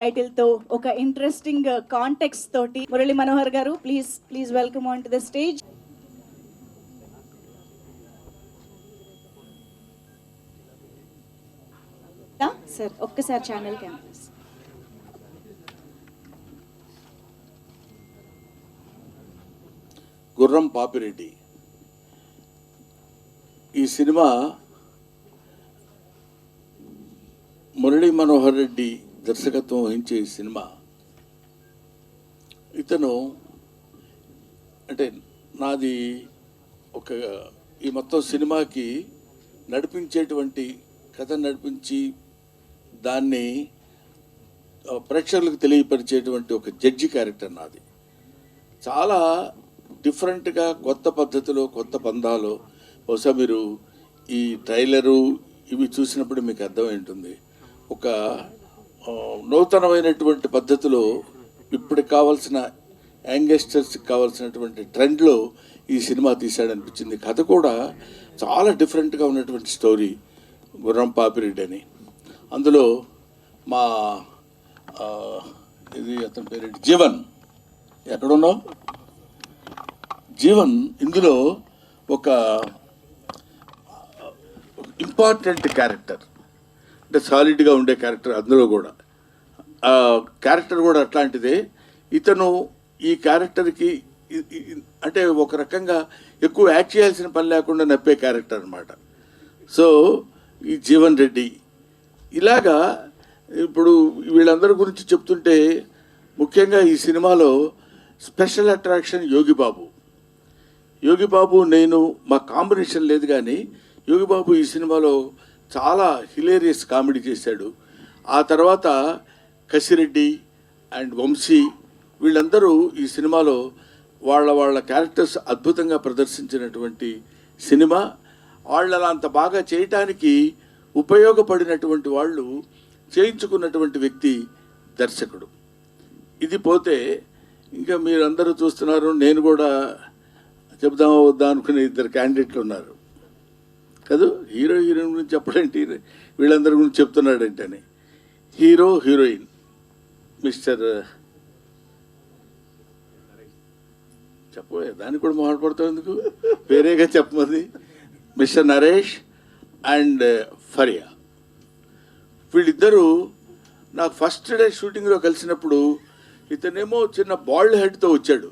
Title తో ఒక interesting context తోటి మురళీ మనోహర్ గారు please welcome on to the stage. Sir ఒక్కసారి ఛానల్ క్యాంపస్. గుర్రం పాపిరెడ్డి ఈ సినిమా మురళీ మనోహర్ రెడ్డి దర్శకత్వం వహించే ఈ సినిమా. ఇతను అంటే నాది ఒక ఈ మొత్తం సినిమాకి నడిపించేటువంటి కథ నడిపించి దాన్ని ప్రేక్షకులకు తెలియపరిచేటువంటి ఒక జడ్జి క్యారెక్టర్ నాది. చాలా డిఫరెంట్గా కొత్త పద్ధతిలో కొత్త పందాలో బహుశా మీరు ఈ ట్రైలరు ఇవి చూసినప్పుడు మీకు అర్థమై ఉంటుంది. ఒక నూతనమైనటువంటి పద్ధతిలో ఇప్పటికి కావాల్సిన యంగ్స్టర్స్కి కావాల్సినటువంటి ట్రెండ్లో ఈ సినిమా తీశాడనిపించింది. కథ కూడా చాలా డిఫరెంట్గా ఉన్నటువంటి స్టోరీ గుర్రం పాపిరెడ్డి అని. అందులో మా ఇది అతని పేరేంటి జీవన్, ఎక్కడున్నావు జీవన్, ఇందులో ఒక ఇంపార్టెంట్ క్యారెక్టర్, అంటే సాలిడ్గా ఉండే క్యారెక్టర్. అందులో కూడా ఆ క్యారెక్టర్ కూడా అట్లాంటిదే. ఇతను ఈ క్యారెక్టర్కి అంటే ఒక రకంగా ఎక్కువ యాక్ట్ చేయాల్సిన పని లేకుండా నప్పే క్యారెక్టర్ అనమాట. సో ఈ జీవన్ రెడ్డి ఇలాగా ఇప్పుడు వీళ్ళందరి గురించి చెప్తుంటే ముఖ్యంగా ఈ సినిమాలో స్పెషల్ అట్రాక్షన్ యోగిబాబు నేను మా కాంబినేషన్ లేదు, కానీ యోగిబాబు ఈ సినిమాలో చాలా హిలేరియస్ కామెడీ చేశాడు. ఆ తర్వాత కసిరెడ్డి అండ్ వంశీ వీళ్ళందరూ ఈ సినిమాలో వాళ్ళ క్యారెక్టర్స్ అద్భుతంగా ప్రదర్శించినటువంటి సినిమా. వాళ్ళ అంత బాగా చేయటానికి ఉపయోగపడినటువంటి వాళ్ళు చేయించుకున్నటువంటి వ్యక్తి దర్శకుడు. ఇది పోతే ఇంకా మీరందరూ చూస్తున్నారు, నేను కూడా చెప్దామా వద్దా అనుకునే ఇద్దరు క్యాండిడేట్లు ఉన్నారు కదా. హీరోయిన్ గురించి చెప్పడేంటి, వీళ్ళందరి గురించి చెప్తున్నాడంటని. హీరోయిన్ మిస్టర్ చెప్పబోయే దానికి కూడా మాట్లాడుతాం ఎందుకు, వేరేగా చెప్పమంది. మిస్టర్ నరేష్ అండ్ ఫరియా వీళ్ళిద్దరూ నాకు ఫస్ట్ డే షూటింగ్లో కలిసినప్పుడు ఇతనేమో చిన్న బాల్డ్ హెడ్తో వచ్చాడు.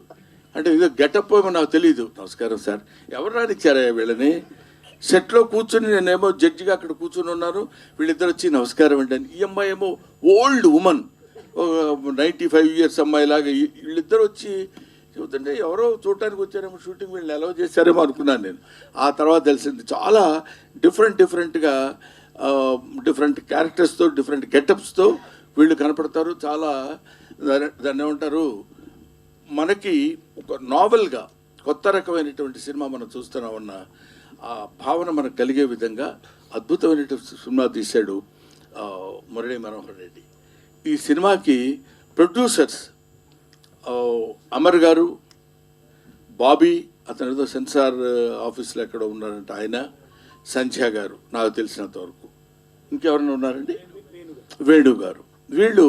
అంటే ఇదో గెటప్ ఏమో నాకు తెలియదు. నమస్కారం సార్, ఎవరు రానిచ్చారా వీళ్ళని? సెట్లో కూర్చొని నేనేమో జడ్జిగా అక్కడ కూర్చొని ఉన్నాను, వీళ్ళిద్దరు వచ్చి నమస్కారం అండి అని. ఈ అమ్మాయి ఏమో ఓల్డ్ ఉమన్, 95 years అమ్మాయిలాగా. వీళ్ళిద్దరు వచ్చి చెబుతుంటే ఎవరో చూడటానికి వచ్చారేమో, షూటింగ్ వీళ్ళని అలౌ చేశారేమో అనుకున్నాను నేను. ఆ తర్వాత తెలిసింది చాలా డిఫరెంట్గా డిఫరెంట్ క్యారెక్టర్స్తో డిఫరెంట్ గెటప్స్తో వీళ్ళు కనపడతారు. చాలా దాన్ని ఏమంటారు, మనకి ఒక నావెల్గా కొత్త రకమైనటువంటి సినిమా మనం చూస్తున్నామన్న ఆ భావన మనకు కలిగే విధంగా అద్భుతమైనటువంటి సినిమా తీశాడు మురళీ మనోహర్ రెడ్డి. ఈ సినిమాకి ప్రొడ్యూసర్స్ అమర్ గారు, బాబీ, అతను ఏదో సెన్సార్ ఆఫీస్లో ఎక్కడ ఉన్నారంటే ఆయన, సంధ్య గారు నాకు తెలిసినంత వరకు. ఇంకెవరైనా ఉన్నారండి, వేణు గారు. వీళ్ళు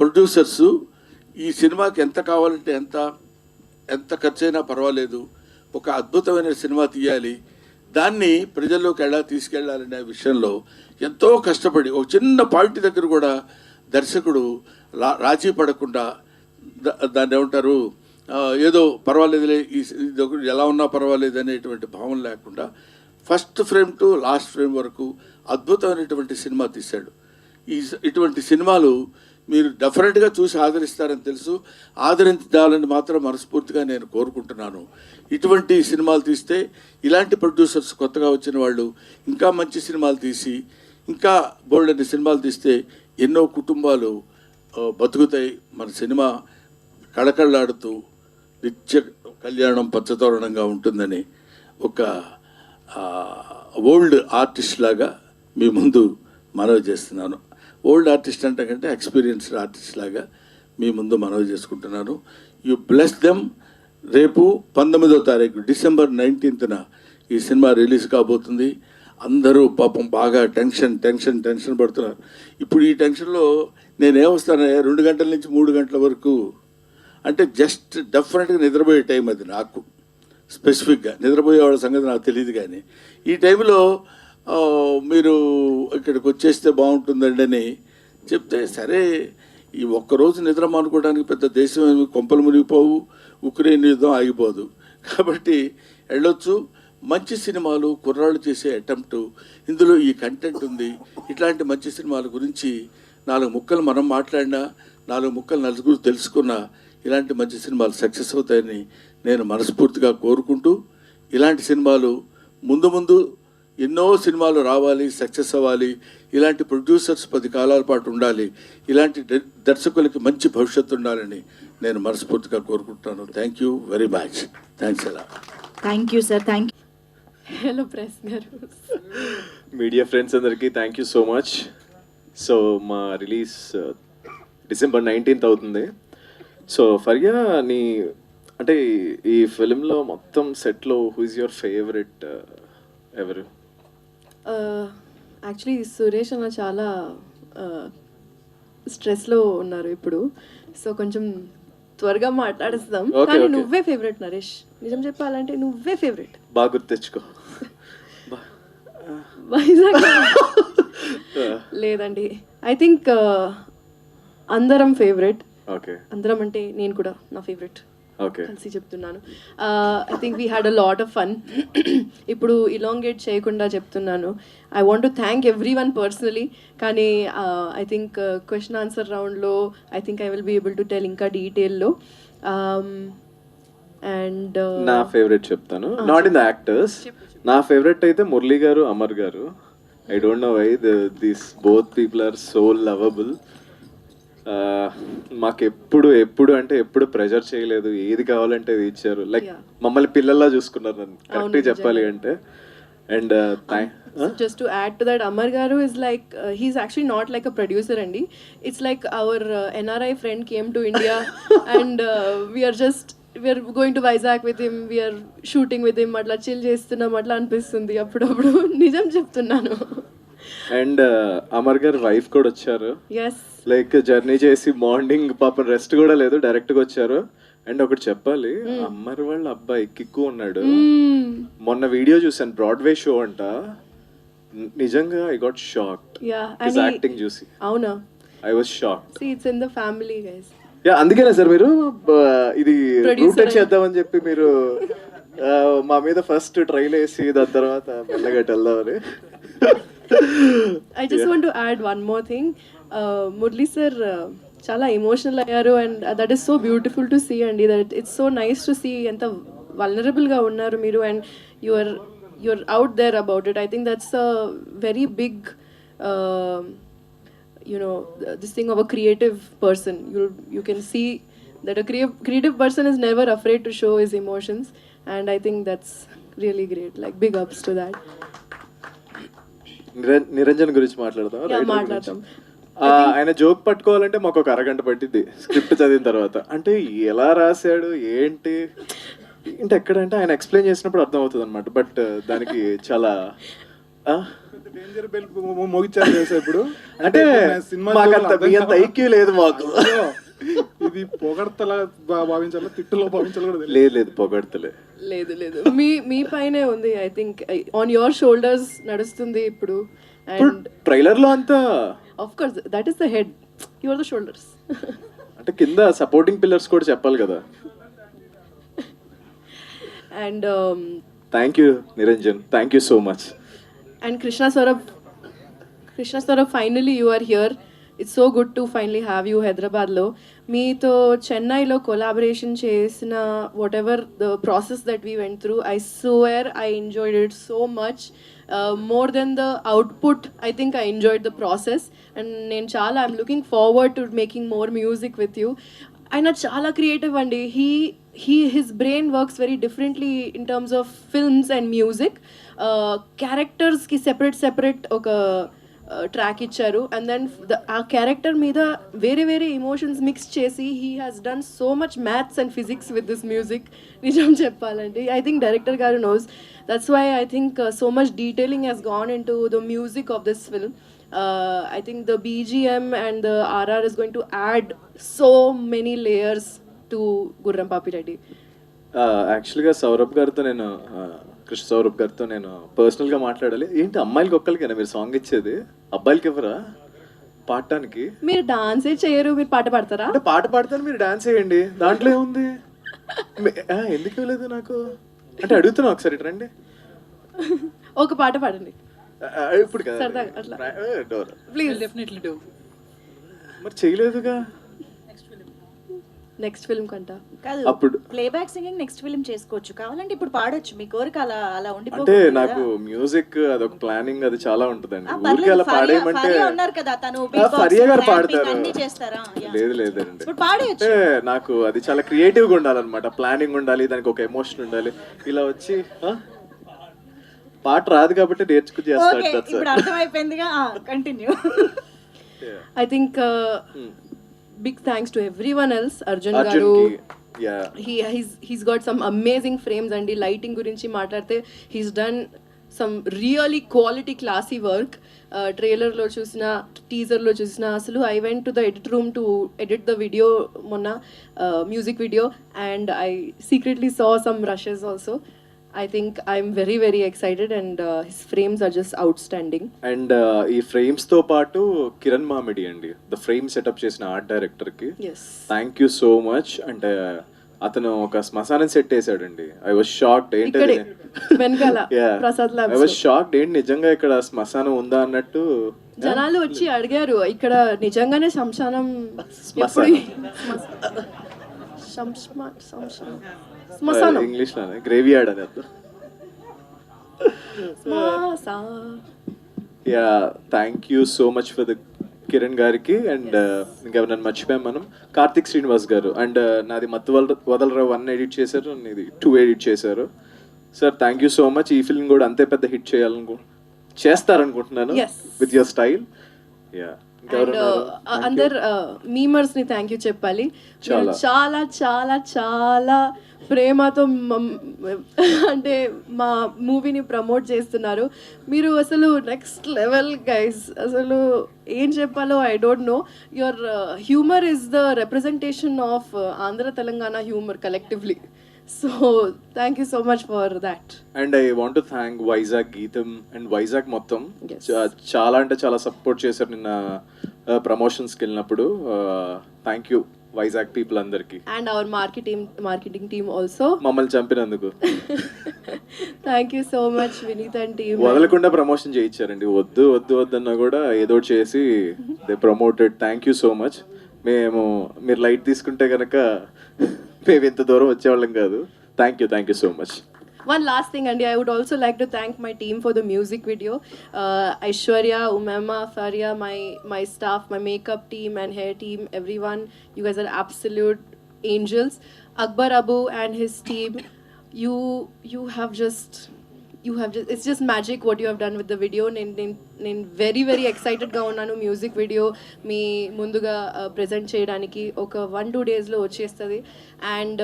ప్రొడ్యూసర్సు. ఈ సినిమాకి ఎంత కావాలంటే ఎంత ఖర్చైనా పర్వాలేదు, ఒక అద్భుతమైన సినిమా తీయాలి, దాన్ని ప్రజల్లోకి ఎలా తీసుకెళ్లాలనే విషయంలో ఎంతో కష్టపడి ఒక చిన్న పాయింట్ దగ్గర కూడా దర్శకుడు రాజీ పడకుండా దాన్ని ఏమంటారు, ఏదో పర్వాలేదులే ఇది ఎలా ఉన్నా పర్వాలేదు అనేటువంటి భావన లేకుండా first frame to last frame వరకు అద్భుతమైనటువంటి సినిమా తీశాడు. ఇటువంటి సినిమాలు మీరు డెఫినెట్గా చూసి ఆదరిస్తారని తెలుసు. ఆదరించాలని మాత్రం మనస్ఫూర్తిగా నేను కోరుకుంటున్నాను. ఇటువంటి సినిమాలు తీస్తే ఇలాంటి ప్రొడ్యూసర్స్ కొత్తగా వచ్చిన వాళ్ళు ఇంకా మంచి సినిమాలు తీసి ఇంకా బోల్డని సినిమాలు తీస్తే ఎన్నో కుటుంబాలు బతుకుతాయి. మన సినిమా కళకళలాడుతూ నిత్య కళ్యాణం పచ్చతోరణంగా ఉంటుందని ఒక ఓల్డ్ ఆర్టిస్ట్ లాగా మీ ముందు మనవి చేస్తున్నాను. ఓల్డ్ ఆర్టిస్ట్ అంటే కంటే ఎక్స్పీరియన్స్డ్ ఆర్టిస్ట్ లాగా మీ ముందు మనవి చేసుకుంటున్నాను. You bless them. రేపు 19వ తారీఖు December 19th ఈ సినిమా రిలీజ్ కాబోతుంది. అందరూ పాపం బాగా టెన్షన్ పడుతున్నారు. ఇప్పుడు ఈ టెన్షన్లో నేనేమొస్తాను 2 గంటల నుంచి 3 గంటల వరకు అంటే జస్ట్ డెఫినెట్గా నిద్రపోయే టైం అది నాకు. స్పెసిఫిక్గా నిద్రపోయే వాళ్ళ సంగతి నాకు తెలియదు, కానీ ఈ టైంలో మీరు ఇక్కడికి వచ్చేస్తే బాగుంటుందండి అని చెప్తే, సరే ఈ ఒక్కరోజు నిద్ర మానుకోవడానికి పెద్ద దేశం ఏమి కొంపలు మునిగిపోవు, ఉక్రెయిన్ యుద్ధం ఆగిపోదు, కాబట్టి వెళ్ళొచ్చు. మంచి సినిమాలు కుర్రాళ్ళు చేసే అటెంప్ట్, ఇందులో ఈ కంటెంట్ ఉంది. ఇట్లాంటి మంచి సినిమాల గురించి 4 ముక్కలు మనం మాట్లాడినా, 4 ముక్కలు నలుగురు తెలుసుకున్నా ఇలాంటి మంచి సినిమాలు సక్సెస్ అవుతాయని నేను మనస్ఫూర్తిగా కోరుకుంటూ, ఇలాంటి సినిమాలు ముందు ఎన్నో సినిమాలు రావాలి, సక్సెస్ అవ్వాలి, ఇలాంటి ప్రొడ్యూసర్స్ 10 కాలాల పాటు ఉండాలి, ఇలాంటి దర్శకులకి మంచి భవిష్యత్తు ఉండాలని నేను మనస్ఫూర్తిగా కోరుకుంటున్నాను. Thank you very much. Thanks అలా. Thank you sir. Thank you. Hello press గారు. మీడియా ఫ్రెండ్స్ అందరికీ thank you so much. So మా రిలీజ్ December 19th అవుతుంది. సో ఫరియా నీ అంటే ఈ ఫిలింలో మొత్తం సెట్లో హూ ఇస్ యువర్ ఫేవరెట్ ఎవరు? యాక్చువల్లీ సురేష్ అన్న చాలా స్ట్రెస్లో ఉన్నారు ఇప్పుడు, సో కొంచెం త్వరగా మాట్లాడేస్తాం. Okay, కానీ okay. నువ్వే ఫేవరెట్ నరేష్, నిజం చెప్పాలంటే నువ్వే ఫేవరెట్. బాగా గుర్తు తెచ్చుకో. వైజాగ్ లేదండి, ఐ థింక్ అందరం ఫేవరెట్. ఓకే అందరం అంటే నేను కూడా నా ఫేవరెట్ ఓకే కలిసి చెప్తున్నాను. I think we had a lot of fun. ఇప్పుడు ఇలాంగేట్ చేయకుండా చెప్తున్నాను, I want to thank every one personally. కానీ ఐ థింక్ క్వశ్చన్ ఆన్సర్ రౌండ్లో I think I will be able to tell ఇంకా డీటెయిల్లో. అండ్ నా ఫేవరెట్ చెప్తాను, నాట్ ఇన్ ద యాక్టర్స్. నా ఫేవరెట్ అయితే Murali garu, Amar garu. I don't know why this both people are so lovable. మాకు ఎప్పుడు ప్రెజర్ చేయలేదు, ఏది కావాలంటే అది ఇచ్చారు. లైక్ మమ్మల్ని పిల్లల్లా చూసుకున్నారు నన్ను, కరెక్ట్గా చెప్పాలి అంటే. And just to add to that, Amar Garu is like he's actually not like a producer andi, it's like our NRI friend came to India and we are going to Vizag with him, we are shooting with him, atla chill చేస్తున్నాం అట్లా అనిపిస్తుంది అప్పుడప్పుడు. నిజం చెప్తున్నాను. And Amar గారు wife కూడా వచ్చారు. yes like journey చేసి మార్నింగ్ పాపం రెస్ట్ కూడా లేదు, డైరెక్ట్గా వచ్చారు. అండ్ ఒకటి చెప్పాలి, అమ్మర్ వాళ్ళ అబ్బాయి కిక్కు ఉన్నాడు. మొన్న వీడియో చూసాను, బ్రాడ్వే షో అంట. నిజంగా I got shocked his acting చూసి. అవునా? I was shocked. see it's in the family guys. Yeah, అందుకేనా సార్ మీరు ఇది రూటెడ్ చేద్దామని చెప్పి మీరు మా మీద ఫస్ట్ ట్రైల్ వేసి దాని తర్వాత మెల్లగట్టు వెళ్దామని. I just want to add one more thing. Murli sir చాలా ఎమోషనల్ అయ్యారు, and that is so beautiful to see అండి. That it's so nice to see ఎంత వల్నరబుల్గా ఉన్నారు మీరు, and you're out there about it. I think that's a very big this thing of a creative person. You can see that a creative person is never afraid to show his emotions, and I think that's really great. Like big ups to that. Niranjan గురించి మాట్లాడదాం. మాట్లాడతాం. ఆయన joke పట్టుకోవాలంటే మాకు ఒక అరగంట పట్టింది script చదివిన తర్వాత. అంటే ఎలా రాశాడు ఏంటి అంటే ఎక్కడంటే ఆయన ఎక్స్ప్లెయిన్ చేసినప్పుడు అర్థం అవుతుంది అనమాట. బట్ దానికి చాలా ఇప్పుడు అంటే మీ అంత ఐక్యూ లేదు మాకు. ఇది పొగడతలా భావించాలా, తిట్టులో భావించాలి కూడా లేదు పొగడతలే లేదు మీ పైనే ఉంది. I think on your shoulders నడుస్తుంది ఇప్పుడు. అండ్ ట్రైలర్ లో అంతా of course that is the head, you are the shoulders. అంటే కింద సపోర్టింగ్ పిల్లర్స్ కూడా చెప్పాలి కదా. And thank you Niranjan, thank you so much. And Krishna Saurabh, finally you are here. It's so good to finally have you Hyderabad lo. Meeto Chennai lo collaboration chesina whatever the process that we went through, I swear I enjoyed it so much. More than the output, I think I enjoyed the process. And నేను చాలా I'm looking forward to making more music with you. ఆయన చాలా creative అండి. his brain works very differently in terms of films and music. క్యారెక్టర్స్కి separate ఒక track ఇచ్చారు. And then ఆ character మీద వేరే వేరే ఎమోషన్స్ మిక్స్ చేసి he has done so much maths and physics with this music. నిజం చెప్పాలంటే ఐ థింక్ డైరెక్టర్ గారు knows. That's why I think so much detailing has gone into the music of this film. I think the BGM and the RR is going to add so many layers to Gurram Papi Reddy. యాక్చువల్గా సౌరభ్ గారితో నేను కృష్ణ సౌరభ్ గారితో నేను పర్సనల్గా మాట్లాడాలి. ఏంటి అమ్మాయిలకి ఒక్కరికైనా మీరు సాంగ్ ఇచ్చేది, అబ్బాయిలకి ఎవరా పాడటానికి? మీరు డాన్సే చేయరు, మీరు పాట పాడతారా? అంటే పాట పాడతాను, మీరు డాన్స్ చేయండి, దాంట్లో ఏముంది? ఎందుకు ఇవ్వలేదు నాకు అంటే అడుగుతున్నా, ఒకసారి రండి ఒక పాట పాడండి ఇప్పుడు కదా సరదాగా అట్లా. Door please. Definitely do. మరి చేయలేదుగా. నెక్స్ట్ ఫిల్మ్ కంట కాదు, అప్పుడు ప్లేబ్యాక్ సింగింగ్ నెక్స్ట్ ఫిల్మ్ చేసుకోవచ్చు, కావాలంటే ఇప్పుడు పాడొచ్చు, మీ కోరిక అలా అలా అంటే ఉండిపోతుంది నాకు మ్యూజిక్ అదొక ప్లానింగ్ అది చాలా ఉంటుందండి. ఊరికి అలా పాడేయమంటే ఉన్నారు కదా, తను ఫరియా గారు పాడతారు. అన్ని చేస్తారా? లేదు లేదండి, ఇప్పుడు పాడేయచ్చు. అంటే నాకు అది చాలా క్రియేటివ్గా ఉండాలన్నమాట. ప్లానింగ్ ఉండాలి, దానికి ఒక ఎమోషన్ ఉండాలి. ఇలా వచ్చి పాట రాదు కాబట్టి నేర్చుకు ఓకే, చేస్తాను. ఇప్పుడు అర్థమైపోయిందిగా, continue. I think big thanks to everyone else. Arjun గారు, he's got some amazing frames అండి. లైటింగ్ గురించి మాట్లాడితే he's done some really quality classy work. ట్రైలర్లో చూసిన, టీజర్లో చూసిన, అసలు I went to the edit room to edit the video మొన్న, music video, and I secretly saw some rushes also. I think I'm very very excited and his frames are just outstanding. And ఈ frames తో పాటు కిరణ్ మామిడి అండి, the frame setup చేసిన art director కి Yes. Thank you so much. అంటే అతను ఒక శ్మశానం సెట్ వేసాడండి. I was shocked. ఏంటి ఇక్కడే వెనకాల Prasad I labs was shocked, ఏంటి నిజంగా ఇక్కడ శ్మశానం ఉందా అన్నట్టు. జనాలు వచ్చి అడిగారు, ఇక్కడ నిజంగానే శ్మశానం శ్మశానం ఇంగ్లీష్ లోనే గ్రేవీ యార్డ్ అని అర్థం. Yeah, thank you so much for the Kiran గారికి. అండ్ ఇంకెవరైనా మర్చిపోయాం మనం, కార్తిక్ శ్రీనివాస్ గారు. అండ్ నాది మత్తు వదలరావు 1 ఎడిట్ చేశారు, ఇది 2 ఎడిట్ చేశారు. Sir thank you so much. ఈ ఫిల్మ్ కూడా అంతే పెద్ద హిట్ చేస్తారనుకుంటున్నాను విత్ యువర్ స్టైల్. యా, అందరు మీమర్స్ ని థ్యాంక్ యూ చెప్పాలి. మీరు చాలా చాలా చాలా ప్రేమతో అంటే మా మూవీని ప్రమోట్ చేస్తున్నారు. మీరు అసలు నెక్స్ట్ లెవెల్ గైస్, అసలు ఏం చెప్పాలో I don't no. Your humour is the representation of Andhra Telangana humour collectively. So thank you so much for that. And I want to thank Vizag గీతం అండ్ వైజాగ్ మొత్తం. చాలా అంటే చాలా సపోర్ట్ చేశారు నిన్న ప్రమోషన్స్కి వెళ్ళినప్పుడు. థ్యాంక్ యూ వైజాగ్ పీపుల్ అందరికి. And our marketing team also, మమ్మల్ని చంపినందుకు thank you so much. Vineeth and team వదలకుండా ప్రమోషన్ చేయించారండి. వద్దు వద్దు వద్దన్నా కూడా ఏదో చేసి they promoted. Thank you so much. మీరు లైట్ తీసుకుంటే కనుక మేము ఇంత దూరం వచ్చేవాళ్ళం కాదు. Thank you so much. One last thing, Andy, I would also like to thank my team for the music video. Aishwarya, Umema, Faria, my staff, my makeup team and hair team, everyone. You guys are absolute angels. Akbar Abu and his team, you have just it's just magic what you have done with the video. నేను very very excited గా ఉన్నాను. Music video మీ ముందుగా present చేయడానికి ఒక 1-2 డేస్లో వచ్చేస్తుంది. And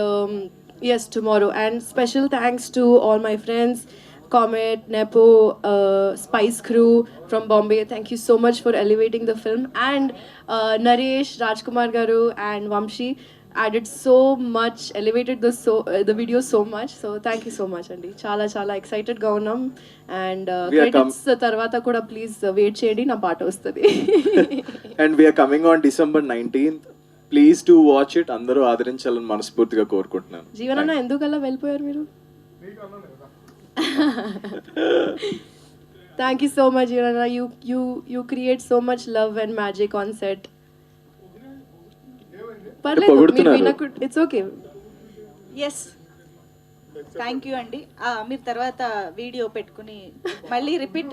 yes, tomorrow. And special thanks to all my friends, Comet, Nepo, Spice Crew from Bombay. Thank you so much for elevating the film. And Naresh, Rajkumar Garu and Vamshi added so much, elevated the video so much. So thank you so much Andy. Chala excited ga unnam. And credits tarvata kuda please wait cheyandi, na paata vastadi. And we are coming on December 19th. Please to watch it. అందరూ ఆదరించాలని మనస్ఫూర్తిగా కోరుకుంటున్నాను. జీవనన్న ఎందుకలా వెళ్ళిపోయారు మీరు? Thank you so much జీవనన్న. You create so much love and magic on set. పర్లేదు, it's okay. Yes, thank you అండి. మీరు తర్వాత వీడియో పెట్టుకుని మళ్ళీ రిపీట్.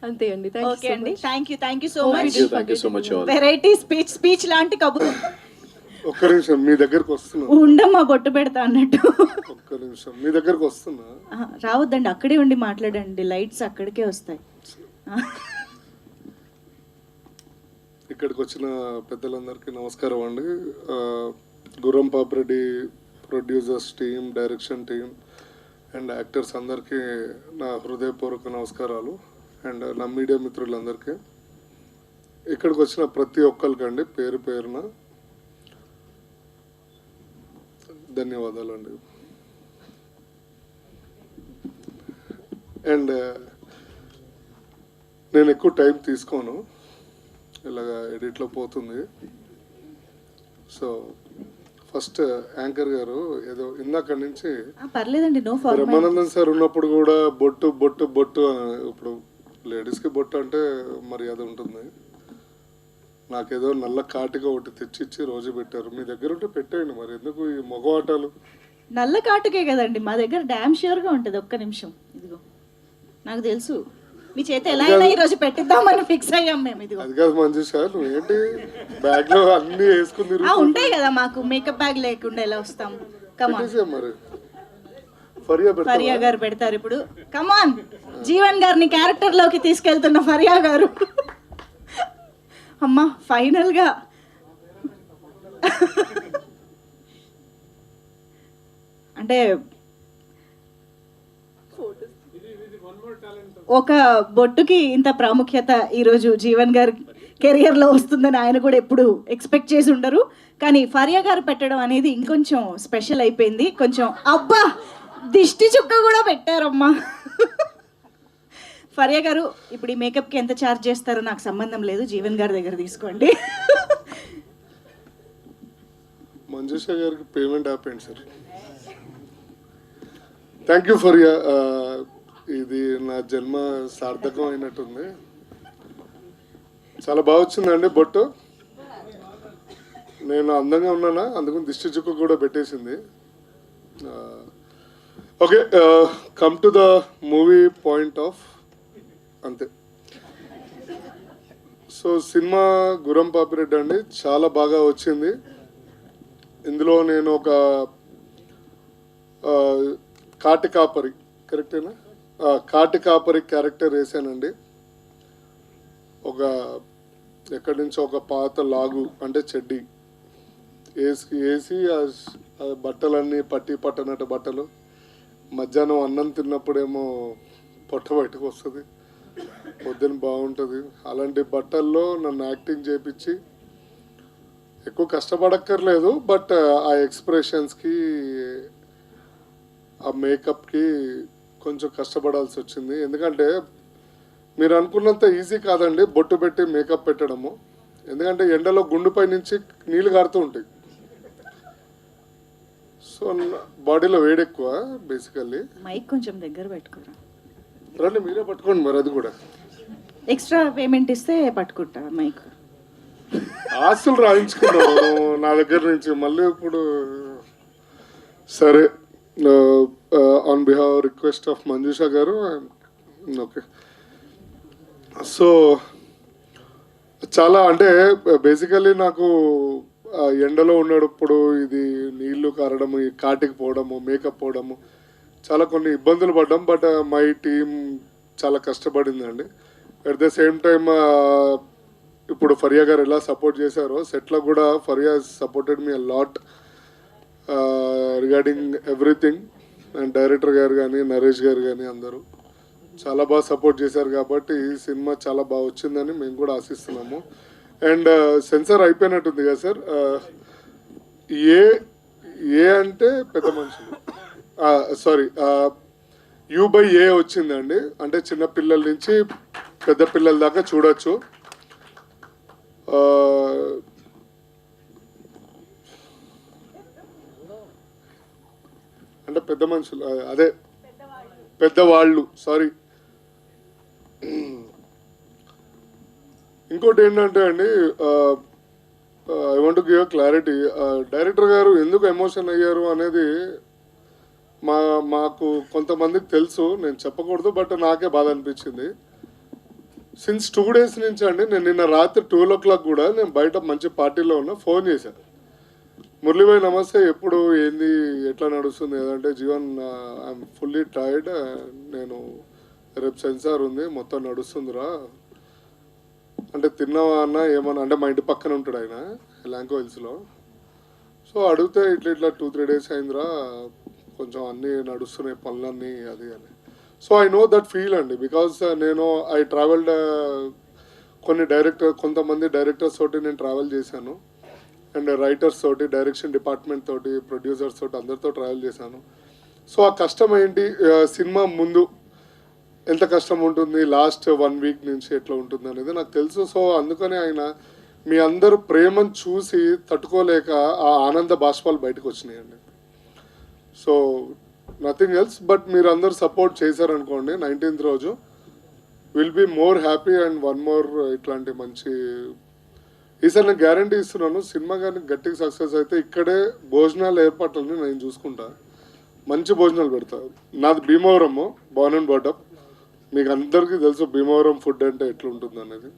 అంతే అండి. ఓకే అండి, thank you so much. So much. Variety speech లాంటి కబుర్. ఒక్క నిమిషం మీ దగ్గరకు వస్తున్నా. ఉండమ్మా బొట్టు పెడతా అన్నట్టు. ఒక్క నిమిషం మీ దగ్గరకు వస్తున్నా. రావద్దండి, అక్కడే ఉండి మాట్లాడండి, లైట్స్ అక్కడికే వస్తాయి. ఇక్కడికి వచ్చిన పెద్దలందరికీ నమస్కారం అండి. గుర్రం Papireddy producers team, direction team and actors అందరికీ నా హృదయపూర్వక నమస్కారాలు. అండ్ నా మీడియా మిత్రులందరికీ, ఇక్కడికి వచ్చిన ప్రతి ఒక్కరికండి పేరు పేరున ధన్యవాదాలండి. అండ్ నేను ఎక్కువ టైం తీసుకోను, ఇలాగా ఎడిట్లో పోతుంది. సో ఫస్ట్ యాంకర్ గారు ఏదో ఇందాక నుంచి పర్లేదండి, నో ఫార్మాలిటీ. బ్రహ్మానందన్ సార్ ఉన్నప్పుడు కూడా బొట్టు బొట్టు బొట్టు ఇప్పుడు లేడీస్కి బొట్టు అంటే మర్యాద ఉంటుంది. నాకేదో నల్ల కాటిగా ఒకటి తెచ్చిచ్చి రోజు పెట్టారు. మీ దగ్గర ఉంటే పెట్టేయండి, మరి ఎందుకు ఈ మగవాటాలు? నల్ల కాటుకే కదండి మా దగ్గర, డామ్ ష్యూర్గా ఉంటుంది. ఒక్క నిమిషం, ఇదిగో నాకు తెలుసు, మీ చేత ఎలా అయినా ఈరోజు పెట్టిద్దామని ఫిక్స్ అయ్యాం మేము. ఇదిగో అది కాదు మంజు సార్, నువ్వు ఏంటి బ్యాగ్ లో అన్ని వేసుకుని ఉంటాయి కదా మాకు, మేకప్ బ్యాగ్ లేకుండా ఎలా వస్తాం? కమాన్, మరి ఫరియా గారు పెడతారు ఇప్పుడు. కమాన్, జీవన్ గారిని క్యారెక్టర్ లోకి తీసుకెళ్తున్న ఫరియా గారు. అమ్మా ఫైనల్ గా అంటే ఒక బొట్టుకి ఇంత ప్రాముఖ్యత ఈరోజు జీవన్ గారి కెరియర్ లో వస్తుందని ఆయన కూడా ఎప్పుడు ఎక్స్పెక్ట్ చేసి ఉండరు. కానీ ఫరియా గారు పెట్టడం అనేది ఇంకొంచెం స్పెషల్ అయిపోయింది. కొంచెం అబ్బా దిష్టి చుక్క కూడా పెట్టారమ్మా. ఫరియా గారు, ఇప్పుడు ఈ మేకప్కి ఎంత ఛార్జ్ చేస్తారో నాకు సంబంధం లేదు, జీవన్ గారి దగ్గర తీసుకోండి. మంజుష గారికి పేమెంట్ ఆపేయండి సార్. Thank you Faria. ఇది నా జన్మ సార్థకం అయినట్టుంది. చాలా బాగా వచ్చిందండి బొట్టు. నేను అందంగా ఉన్నానా, అందుకని దిష్టి చుక్క కూడా పెట్టేసింది. Okay, come to the movie point of అంతే. సో సినిమా గుర్రం పాపిరెడ్డి అండి, చాలా బాగా వచ్చింది. ఇందులో నేను ఒక కాటి కాపరి, కరెక్టేనా, కాటి కాపరి క్యారెక్టర్ వేసానండి. ఒక ఎక్కడి నుంచో ఒక పాత లాగు అంటే చెడ్డి వేసి ఆ బట్టలన్నీ పట్టి పట్టనట్టు బట్టలు, మధ్యాహ్నం అన్నం తిన్నప్పుడేమో పొట్ట బయటకు వస్తుంది, పొద్దున బాగుంటుంది. అలాంటి బట్టల్లో నన్ను యాక్టింగ్ చేయించి ఎక్కువ కష్టపడక్కర్లేదు, బట్ ఆ ఎక్స్ప్రెషన్స్కి ఆ మేకప్కి కొంచెం కష్టపడాల్సి వచ్చింది. ఎందుకంటే మీరు అనుకున్నంత ఈజీ కాదండి బొట్టు పెట్టి మేకప్ పెట్టడము. ఎందుకంటే ఎండలో గుండుపై నుంచి నీళ్ళు కారుతూ ఉంటాయి. సో బాడీలో వేడి ఎక్కువ బేసికల్లీ. మైక్ కొంచెం దగ్గర పెట్టుకోరా. రండి మీరే పట్టుకోండి మరి, అది కూడా ఎక్స్ట్రా పేమెంట్ ఇస్తే పట్టుకుంటా మైక్. ఆస్తులు రాయించుకున్నాను నా దగ్గర నుంచి మళ్ళీ ఇప్పుడు. సరే, on behalf request of Manjusha గారు, ఓకే. సో చాలా అంటే బేసికల్లీ నాకు ఎండలో ఉన్నప్పుడు ఇది నీళ్లు కారడము, ఈ కాటికి పోవడము, మేకప్ పోవడము, చాలా కొన్ని ఇబ్బందులు పడ్డాం. బట్ మై టీమ్ చాలా కష్టపడిందండి. అట్ ద సేమ్ టైమ్ ఇప్పుడు ఫరియా గారు ఎలా సపోర్ట్ చేశారో సెట్లో కూడా Faria supported me a lot regarding everything. And director గారు కానీ నరేష్ గారు కానీ అందరూ చాలా బాగా సపోర్ట్ చేశారు. కాబట్టి ఈ సినిమా చాలా బాగా వచ్చిందని మేము కూడా ఆశిస్తున్నాము. అండ్ సెన్సార్ అయిపోయినట్టుంది కదా సార్. ఏ అంటే పెద్ద మనుషులు, సారీ U/A వచ్చిందండి. అంటే చిన్న పిల్లల నుంచి పెద్ద పిల్లల దాకా చూడొచ్చు. అంటే పెద్ద మనుషులు, అదే పెద్దవాళ్ళు, సారీ. ఇంకోటి ఏంటంటే అండి, I want to give clarity. Director గారు ఎందుకు ఎమోషన్ అయ్యారు అనేది మాకు కొంతమందికి తెలుసు, నేను చెప్పకూడదు, బట్ నాకే బాధ అనిపించింది. సిన్స్ 2 days నుంచి అండి, నేను నిన్న రాత్రి 12 o'clock కూడా నేను బయట మంచి పార్టీలో ఉన్నా, ఫోన్ చేశాను. మురళీభాయ్ నమస్తే. ఎప్పుడు ఏంది ఎట్లా నడుస్తుంది ఏదంటే జీవన్ ఐఎమ్ ఫుల్లీ టైర్డ్. నేను రేపు సెన్సార్ ఉంది, మొత్తం నడుస్తుందిరా అంటే తిన్నావా అన్న ఏమన్నా అంటే మా ఇంటి పక్కన ఉంటాడు ఆయన ల్యాంకో హిల్స్లో. సో అడిగితే ఇట్లా ఇట్లా 2-3 days అయిందిరా, కొంచెం అన్నీ నడుస్తున్నాయి పనులన్నీ అది అని. So I know that feel అండి, బికాస్ నేను ఐ ట్రావెల్డ్ కొంతమంది డైరెక్టర్స్ తోటి నేను ట్రావెల్ చేశాను, అండ్ రైటర్స్ తోటి, డైరెక్షన్ డిపార్ట్మెంట్ తోటి, ప్రొడ్యూసర్స్ తోటి అందరితో ట్రావెల్ చేశాను. సో ఆ కష్టం ఏంటి, సినిమా ముందు ఎంత కష్టం ఉంటుంది, లాస్ట్ 1 week నుంచి ఎట్లా ఉంటుంది అనేది నాకు తెలుసు. సో అందుకనే ఆయన మీ అందరూ ప్రేమను చూసి తట్టుకోలేక ఆ ఆనంద బాష్పాలు బయటకు వచ్చినాయండి. సో నథింగ్ ఎల్స్ బట్ మీరు అందరు సపోర్ట్ చేశారనుకోండి, 19th రోజు will be more happy and one more ఇట్లాంటి మంచి ఈసారి నేను గ్యారంటీ ఇస్తున్నాను. సినిమా కానీ గట్టిగా సక్సెస్ అయితే ఇక్కడే భోజనాల ఏర్పాట్లని నేను చూసుకుంటా, మంచి భోజనాలు పెడతా. నాది భీమవరము, బాన్ అండ్ బాటప్. మీకు అందరికీ తెలుసు భీమవరం ఫుడ్ అంటే ఎట్లుంటుంది అనేది.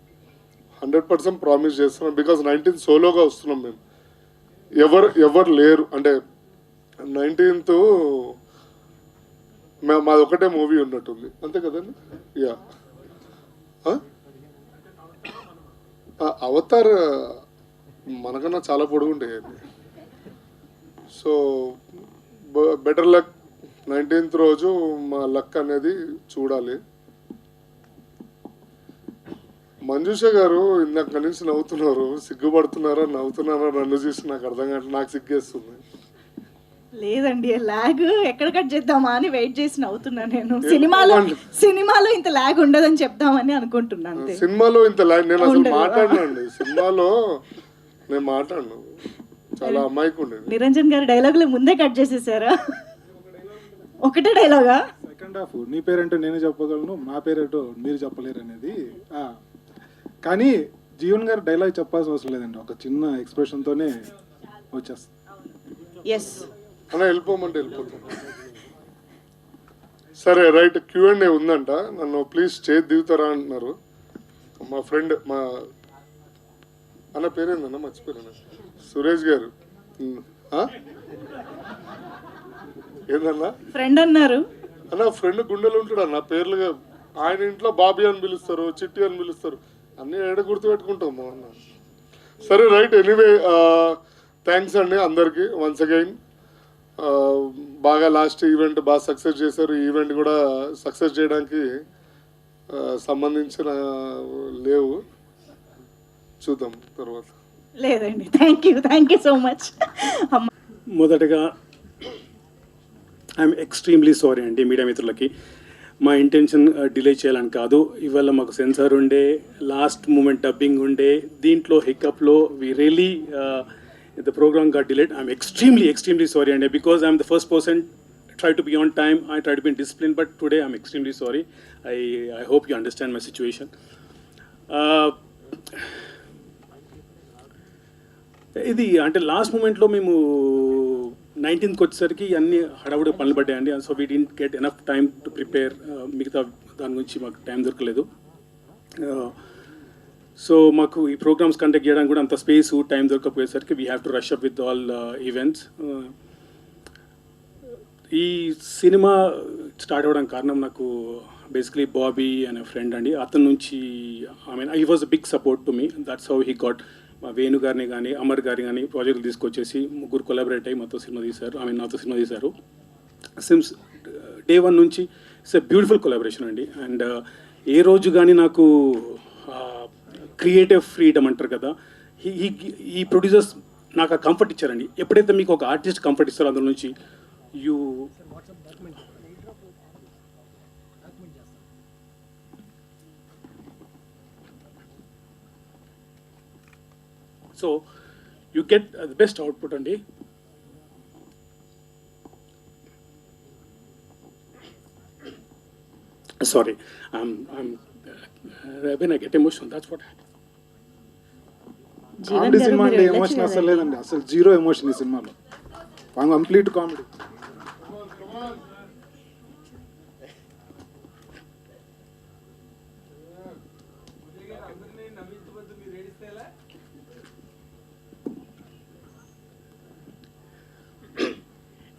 100% ప్రామిస్ చేస్తున్నాం, బికాజ్ 19th సోలోగా వస్తున్నాం మేము. ఎవరు లేరు అంటే 19th మాది ఒకటే మూవీ ఉన్నట్టుంది, అంతే కదండి. యా అవతార్ మనకన్నా చాలా పొడుగు ఉంటాయండి. సో బెటర్ లక్ 19th రోజు మా లక్ అనేది చూడాలి. మంజుష గారు ఇందాక నుంచి నవ్వుతున్నారు, సిగ్గుపడుతున్నారా నవ్వుతున్నారా నన్ను చూసి నాకు అర్థం కావట్లేదు, నాకు సిగ్గేస్తుంది. లేదండి, లాగ్ ఎక్కడ కట్ చేద్దామా అని వెయిట్ చేసి నవ్వుతున్నా నేను. సినిమాలో ఇంత లాగ్ ఉండదని చెప్దామని అనుకుంటున్నాను. సినిమాలో ఇంత నేను అసలు మాట్లాడినండి, సినిమాలో నేను మాట్లాడను, చాలా అమ్మాయికి ఉండేది. నిరంజన్ గారి డైలాగులు ముందే కట్ చేసేసారా? ఒకటే డైలాగా? సెకండ్ హాఫ్ నీ పేరేంటో నేను చెప్పగలను, మా పేరేంటో మీరు చెప్పలేరు అనేది. కానీ జీవన్ గారు డైలాగ్ చెప్పాల్సిన అవసరం లేదండి, ఒక చిన్న ఎక్స్ప్రెషన్తోనే వచ్చేస్తుంది. ఎస్ అలా వెళ్ళిపోమంటే వెళ్ళిపోతాం. సరే రైట్, Q&A ఉందంట, నన్ను ప్లీజ్ స్టేజ్ దిగుతారా అంటున్నారు మా ఫ్రెండ్. మా అన్న పేరేందన్న మర్చిపోయాను, సురేష్ గారు. ఏందన్నా ఫ్రెండ్ అన్నారు అన్న, ఫ్రెండ్ గుండెలు ఉంటాడు అన్న, పేర్లుగా ఆయన ఇంట్లో బాబీ అని పిలుస్తారు, చిట్టి అని పిలుస్తారు, అన్నీ ఏడ గుర్తుపెట్టుకుంటాము అన్న. సరే రైట్, ఎనీవే థ్యాంక్స్ అండి అందరికీ వన్స్ అగైన్. బాగా లాస్ట్ ఈవెంట్ బాగా సక్సెస్ చేశారు. ఈ ఈవెంట్ కూడా సక్సెస్ చేయడానికి సంబంధించిన లేవు, చూద్దాం తర్వాత. లేదండి, థ్యాంక్ యూ సో మచ్. మొదటగా ఐఎమ్ ఎక్స్ట్రీమ్లీ సారీ అండి మీడియా మిత్రులకి. మా ఇంటెన్షన్ డిలే చేయాలని కాదు, ఇవాళ మాకు సెన్సార్ ఉండే, లాస్ట్ మూమెంట్ డబ్బింగ్ ఉండే, దీంట్లో హికప్లో we really the program got delayed. I'm extremely sorry, and because I'm the first person try to be on time, I try to be in discipline, but today I'm extremely sorry. I hope you understand my situation. ఇది అంటే last మూమెంట్లో మేము 19th వచ్చేసరికి అన్ని హడావుడి పనులు పడ్డాయండి. So we didn't get enough time to prepare, మిగతా దాని గురించి మాకు టైం దొరకలేదు. సో మాకు ఈ ప్రోగ్రామ్స్ కండక్ట్ చేయడానికి కూడా అంత స్పేస్ టైం దొరకపోయేసరికి we have to rush up with all events. ఈ సినిమా స్టార్ట్ అవ్వడానికి కారణం నాకు బేసికలీ బాబీ అనే ఫ్రెండ్ అండి. అతని నుంచి I was a big support to me, that's how he got. మా వేణు గారిని కానీ అమర్ గారిని కానీ ప్రాజెక్టులు తీసుకొచ్చేసి ముగ్గురు కొలాబరేట్ అయ్యి నాతో సినిమా తీశారు. సిన్స్ డే 1 నుంచి ఇట్స్ ఎ బ్యూటిఫుల్ కొలాబరేషన్ అండి. అండ్ ఏ రోజు కానీ నాకు క్రియేటివ్ ఫ్రీడమ్ అంటారు కదా, ఈ ప్రొడ్యూసర్స్ నాకు ఆ కంఫర్ట్ ఇచ్చారండి. ఎప్పుడైతే మీకు ఒక ఆర్టిస్ట్ కంఫర్ట్ ఇస్తారో అందులో నుంచి you get the best output అండి. Sorry, when I get emotional, that's what happens. Comedy cinema అంటే ఎమోషన్ అసలు లేదండి, అసలు జీరో ఎమోషన్ ఈ సినిమాలో, కంప్లీట్ కామెడీ.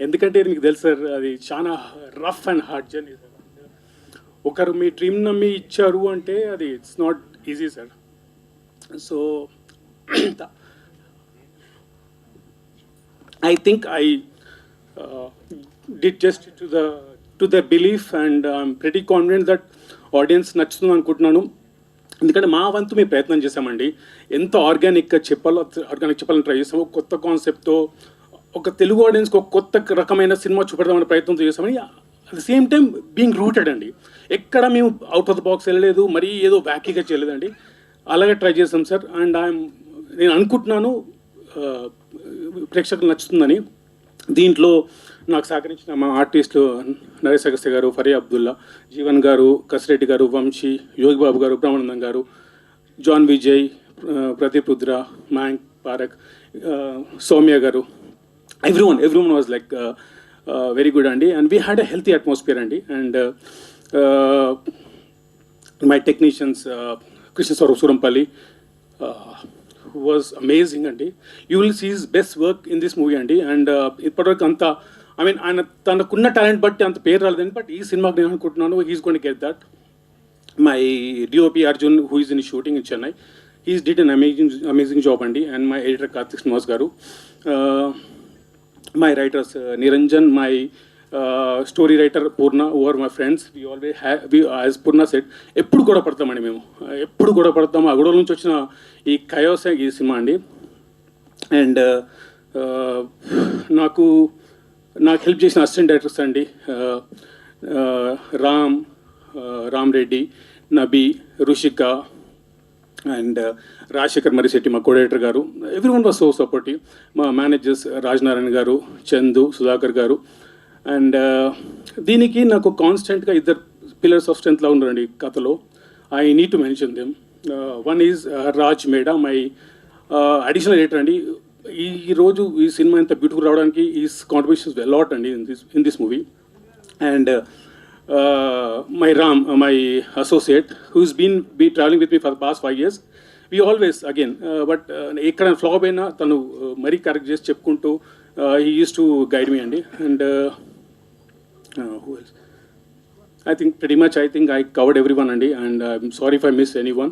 ఎందుకంటే మీకు తెలుసు సార్, అది చాలా rough and hard journey sir. ఒకరు మీ డ్రీమ్ నమ్మి ఇచ్చారు అంటే అది it's not easy sir. So I think I did just to the belief, and I'm pretty confident that audience నచ్చుతుంది అనుకుంటున్నాను. ఎందుకంటే మా వంతు మేము ప్రయత్నం చేసామండి. ఎంత ఆర్గానిక్గా చెప్పాలని ట్రై చేసాము. కొత్త కాన్సెప్ట్తో ఒక తెలుగు ఆడియన్స్కి ఒక కొత్త రకమైన సినిమా చూపెడదామనే ప్రయత్నం చేసామని, at the same time being rooted అండి. ఎక్కడ మేము అవుట్ ఆఫ్ ద బాక్స్ వెళ్ళలేదు, మరీ ఏదో వ్యాకీగా చేయలేదండి. అలాగే ట్రై చేసాం సార్. అండ్ నేను అనుకుంటున్నాను ప్రేక్షకులు నచ్చుతుందని. దీంట్లో నాకు సహకరించిన మా ఆర్టిస్టులు నరేష్ అగస్త్య గారు, ఫరియా అబ్దుల్లా, జీవన్ గారు, కసిరెడ్డి గారు, వంశీ, యోగి బాబు గారు, బ్రహ్మానందం గారు, జాన్ విజయ్, ప్రదీప్ రుద్ర, మయాంక్ పారక్, సౌమ్య గారు, everyone was like very good అండి. And we had a healthy atmosphere అండి. And my technicians Krishna Swaroop Surampalli was amazing అండి. You will see his best work in this movie అండి. అండ్ ఇప్పటివరకు అంత ఆయన తనకున్న టాలెంట్ బట్టి అంత పేరు రాలేదండి. బట్ ఈ సినిమాకి నేను అనుకుంటున్నాను he's gonna get that. My DOP Arjun who is in shooting in Chennai, he's did an amazing job అండి. And my editor Karthik Srinivas గారు, my writers Niranjan, my story writer Poorna, over my friends. As Poorna set, ఎప్పుడు గొడవ పడతామండి మేము, ఎప్పుడు గొడవ పడతాము. ఆ గొడవ నుంచి వచ్చిన ఈ కయోసే ఈ సినిమా అండి. అండ్ నాకు హెల్ప్ చేసిన అసిస్టెంట్ డైరెక్టర్స్ అండి, రామ్ రెడ్డి, నబీ, రుషిక అండ్ రాజశేఖర్ మరిశెట్టి, మా కోడైరెక్టర్ గారు. Everyone was so supportive. మా మేనేజర్స్ రాజనారాయణ గారు, చందు, సుధాకర్ గారు. అండ్ దీనికి నాకు కాన్స్టెంట్గా ఇద్దరు పిల్లర్స్ ఆఫ్ స్ట్రెంత్లా ఉన్నారండి కథలో. I need to mention them. One is Raj Meda, my additional editor అండి. ఈరోజు ఈ సినిమా ఇంత బ్యూటిఫుల్ రావడానికి ఈస్ కాంట్రిబ్యూషన్స్ లాట్ అండి in this movie. And my Ram, my associate, who's be travelling with me for past 5 years. We always again but ఎక్కడ flop అయినా తను మరీ కరెక్ట్ చేసి చెప్పుకుంటూ he use to guide me అండి. And who else? I think I covered everyone, Andy, and I'm sorry if I missed anyone.